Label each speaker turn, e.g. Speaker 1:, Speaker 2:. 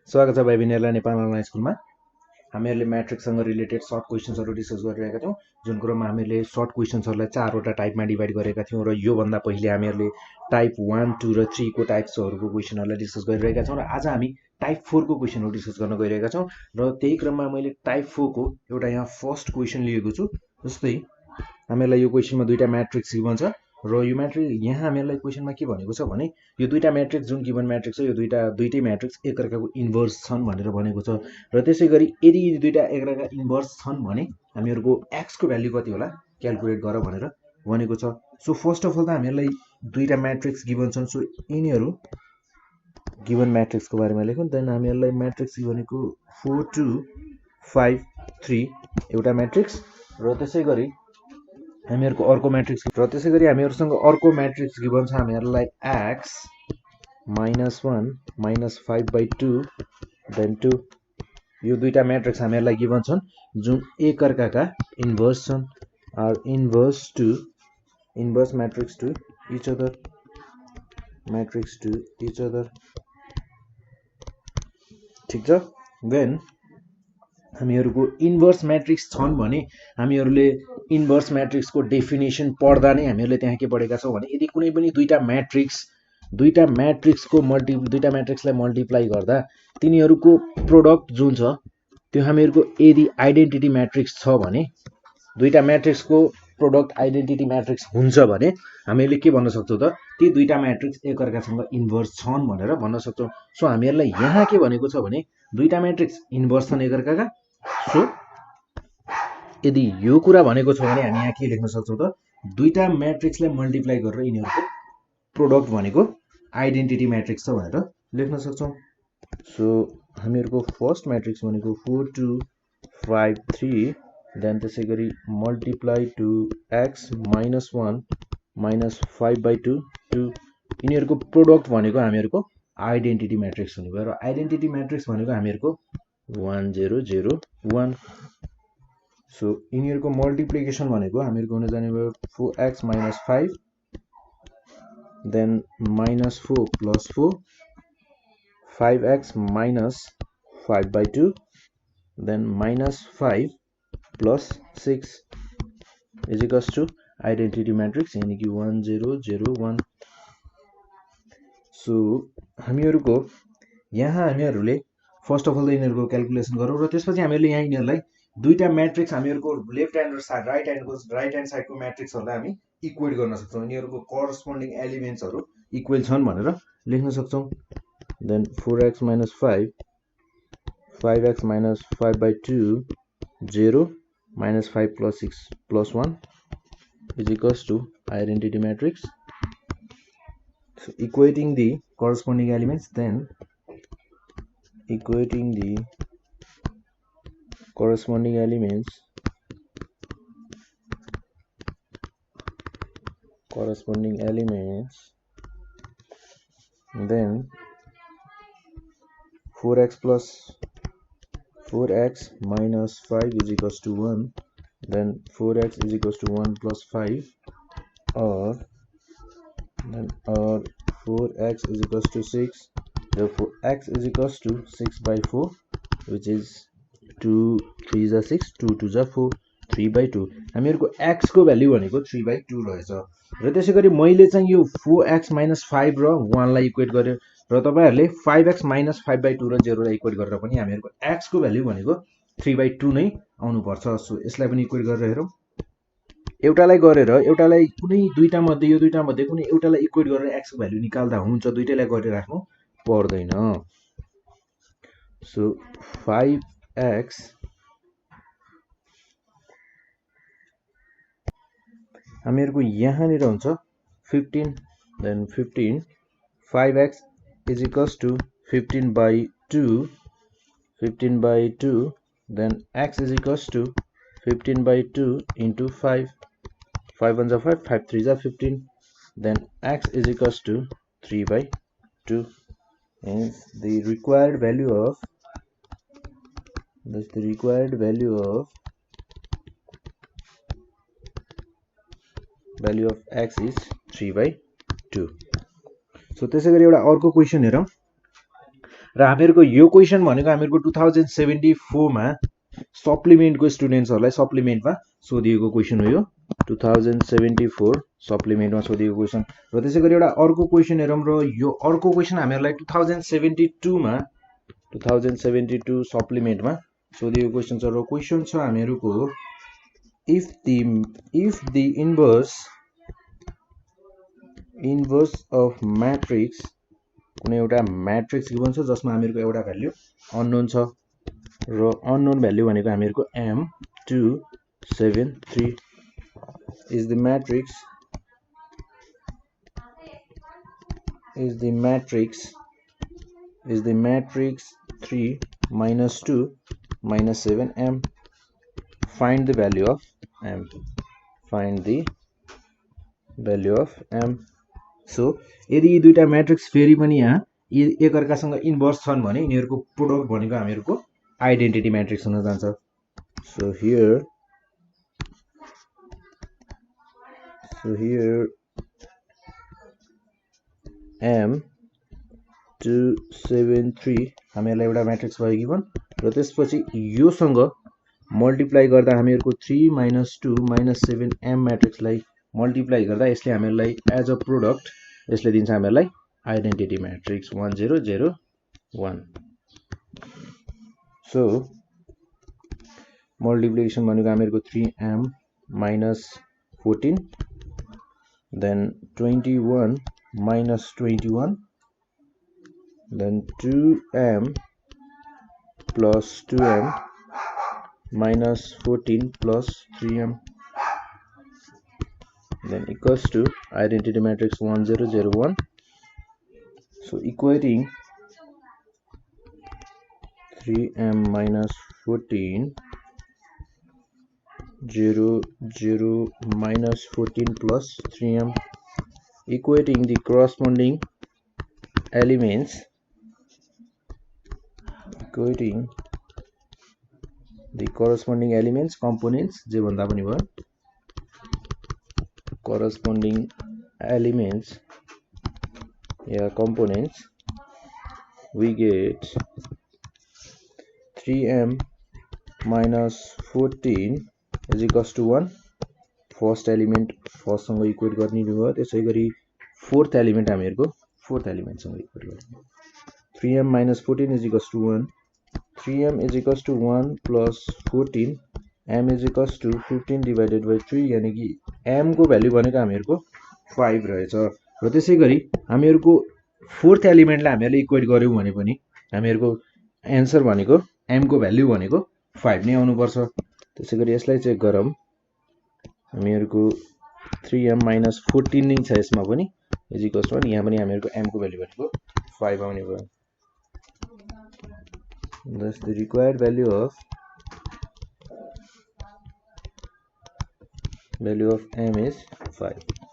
Speaker 1: स्वागत छ भाइ बहिनीहरुलाई नेपाल अनलाइन स्कुलमा। हामीहरुले म्याट्रिक्ससँग रिलेटेड सर्ट क्वेशन्सहरु डिस्कस गरिरहेका थियौं, जुन कुरामा हामीले सर्ट क्वेशन्सहरुलाई चारवटा टाइपमा डिभाइड गरेका थियौं र यो भन्दा पहिले हामीहरुले टाइप 1, 2 र 3 को टाइप्सहरुको क्वेशनहरुलाई डिस्कस गरिरहेका छौं र आज हामी टाइप 4 को क्वेशनहरु डिस्कस गर्न गइरहेका छौं र त्यही क्रममा मैले टाइप 4 को एउटा यहाँ फर्स्ट क्वेशन लिएको छु। जस्तै हामीहरुलाई यो क्वेशनमा दुईटा म्याट्रिक्स गिभन छ र यो म्याट्रिक्स यहाँ हामीहरुलाई क्वेशनमा के भनेको छ भने यो दुईटा म्याट्रिक्स जुन गिभन म्याट्रिक्स छ यो दुईटै म्याट्रिक्स एकअर्काको इन्भर्स छन् भनेर भनेको छ र त्यसैगरी यदि यी दुईटा एकअर्काका इन्भर्स छन् भने हामीहरुको x को भ्यालु कति होला क्याल्कुलेट गर भनेर भनेको छ। सो फर्स्ट अफ अल त हामीहरुलाई दुईटा म्याट्रिक्स गिभन छन्, सो यिनीहरु गिभन म्याट्रिक्स को बारेमा लेखौं। देन हामीहरुलाई म्याट्रिक्स भनेको 4 2 5 3 एउटा म्याट्रिक्स र त्यसैगरी हामीहरुको अर्को म्याट्रिक्स र त्यसैगरी हामीहरुसँग अर्को म्याट्रिक्स गिभन छ हामीहरुलाई x -1 -5/2 देन 2 यो दुईटा म्याट्रिक्स हामीहरुलाई गिभन छन् जुन एकअर्काका इन्भर्स छन् are inverse matrix to each other ठीक छ। देन हामीहरुको इन्भर्स म्याट्रिक्स छन् भने हामीहरुले इन्भर्स म्याट्रिक्स को डेफिनेसन पढ्दा नै हामीहरुले त्यहाँ के पढेका छौं भने यदि कुनै पनि दुईटा म्याट्रिक्सलाई मल्टिप्लाई गर्दा तिनीहरुको प्रोडक्ट जुन छ त्यो हामीहरुको यदि आइडेन्टिटी म्याट्रिक्स छ भने दुईटा म्याट्रिक्स को प्रोडक्ट आइडेन्टिटी म्याट्रिक्स हुन्छ भने हामीले के भन्न सक्छौं त ती दुईटा म्याट्रिक्स एकअर्कासँग इन्भर्स छन् भनेर भन्न सक्छौं। सो हामीहरुलाई यहाँ के भनेको छ भने दुईटा म्याट्रिक्स इन्भर्स छन् एकअर्काका। सो यदि यो कुरा भनेको छ भने हामी यहाँ के लेख्न सक्छौं त दुईटा म्याट्रिक्सलाई मल्टिप्लाई गरेर यिनीहरुको प्रोडक्ट भनेको आइडेन्टिटी म्याट्रिक्स छ भनेर लेख्न सक्छौं। सो हामीहरुको फर्स्ट म्याट्रिक्स भनेको 4 2 5 3 देन त्यसैगरी मल्टिप्लाई टु x -1 -5/2 2 यिनीहरुको प्रोडक्ट भनेको हामीहरुको आइडेन्टिटी म्याट्रिक्स हुने भयो र आइडेन्टिटी म्याट्रिक्स भनेको हामीहरुको 1 0 0 1। सो यिनीहरुको मल्टिप्लिकेसन भनेको हामीहरुको हुन जाने भयो 4x - 5 then -4 + 4 5x - 5/2 then -5 + 6 is equals to identity matrix यानी कि 1 0 0 1। सो हामीहरुको यहाँ हामीहरुले फर्स्ट अफ अल यिनीहरुको क्याल्कुलेसन गरौँ र त्यसपछि हामीहरुले यहाँ यिनीहरुलाई दुईटा म्याट्रिक्स हामीहरुको लेफ्ट ह्यान्ड र साइड राइट ह्यान्ड साइडको म्याट्रिक्सहरुलाई हामी इक्वेट गर्न सक्छौं। यिनीहरुको करस्पोन्डिङ एलिमेन्ट्सहरु इक्वल छन् भनेर लेख्न सक्छौं। Then 4x - 5 5x - 5/2 0 -5 + 6 + 1 is equals to identity matrix. So equating the corresponding elements, then equating the corresponding elements then 4x - 5 is equals to 1, then 4x is equals to 1 + 5 or 4x is equals to 6, therefore x is equals to 6/4 which is 2 3 is 6 2 2 is 4 3/2 हामीहरुको x को value भनेको 3/2 रहेछ र त्यसैगरी मैले चाहिँ यो 4x - 5 र 1 लाई इक्वेट गरे र तपाईहरुले 5x - 5/2 र 0 लाई इक्वेट गरेर पनि हामीहरुको x को भ्यालु भनेको 3/2 नै आउनु पर्छ। सो यसलाई पनि इक्वेट गरेर हेरौं। एउटालाई कुनै दुईटा मध्ये यो दुईटा मध्ये कुनै एउटालाई इक्वेट गरेर x को भ्यालु निकाल्दा हुन्छ, दुईटैलाई गरेर राख्नु पर्दैन। सो 5x हामीहरुको यहाँनिर हुन्छ 15 then 15 5x is equals to 15/2 then x is equals to 15/2 into 5 5 1 is 5 5 3 is 15 then x is equals to 3/2 and the required value of x is 3/2। So त्यसैगरी एउटा अर्को क्वेशन हेरौं। र हामीहरुको यो क्वेशन भनेको हामीहरुको 2074 मा सप्लिमेन्टको स्टुडेन्ट्सहरुलाई सप्लिमेन्टमा सोधिएको क्वेशन हो यो 2074 सप्लिमेन्टमा सोधिएको क्वेशन र त्यसैगरी एउटा अर्को क्वेशन हेरौं र यो अर्को क्वेशन हामीहरुलाई 2072 सप्लिमेन्टमा सोधिएको क्वेशन छ र क्वेशन छ हामीहरुको if the inverse of matrix कुनै एउटा म्याट्रिक्स गिवन छ जसमा हामीहरुको एउटा भ्यालु अननोन छ र अननोन भ्यालु भनेको हामीहरुको m273 is the matrix 3 minus 2 minus 7 m. Find the value of m. So यदि यी दुईटा म्याट्रिक्स फेरि पनि यहाँ एकअर्कासँग इन्भर्स छन् भने यिनीहरुको प्रोडक्ट भनेको हामीहरुको आइडेन्टिटी म्याट्रिक्स हुन जान्छ. So here m273 हामीहरुलाई एउटा म्याट्रिक्स भयो गिवन र त्यसपछि योसँग मल्टिप्लाई गर्दा हामीहरुको 3 minus 2 minus 7 m म्याट्रिक्सलाई मल्टिप्लाई गर्दा यसले हामीहरुलाई एज अ प्रोडक्ट यसले दिन्छ हामीहरुलाई आइडेन्टिटी म्याट्रिक्स 1001. सो मल्टिप्लिकेसन भनेको हामीहरुको 3m minus 14 then 21 minus 21 then 2m plus 2m minus 14 plus 3m then equals to identity matrix 1001. So equating 3m minus 14 0 minus 14 plus 3m equating the corresponding elements components जे भन्दा पनि भयो corresponding elements components we get 3m minus 14 is equals to 1 first element first सँग equate गर्ने भयो त्यसैगरी fourth element हामीहरुको fourth element सँग equate गर्ने 3m minus 14 is equals to 1 3m is equals to 1 plus 14 m is equals to 15 divided by 3 यानी कि m को value भनेको हामीहरुको 5 रहेछ र त्यसैगरी हामीहरुको फोर्थ एलिमेन्टलाई हामीहरुले इक्वेट गर्यौं भने पनि हामीहरुको आन्सर भनेको m को भ्यालु भनेको 5 नै आउनु पर्छ. त्यसैगरी यसलाई चेक गरौं हामीहरुको 3m minus 14 नै छ यसमा पनि इज इक्वल्स टु यहाँ पनि हामीहरुको m को भ्यालु भनेको 5 आउने भयो. Thus the required value of m is 5.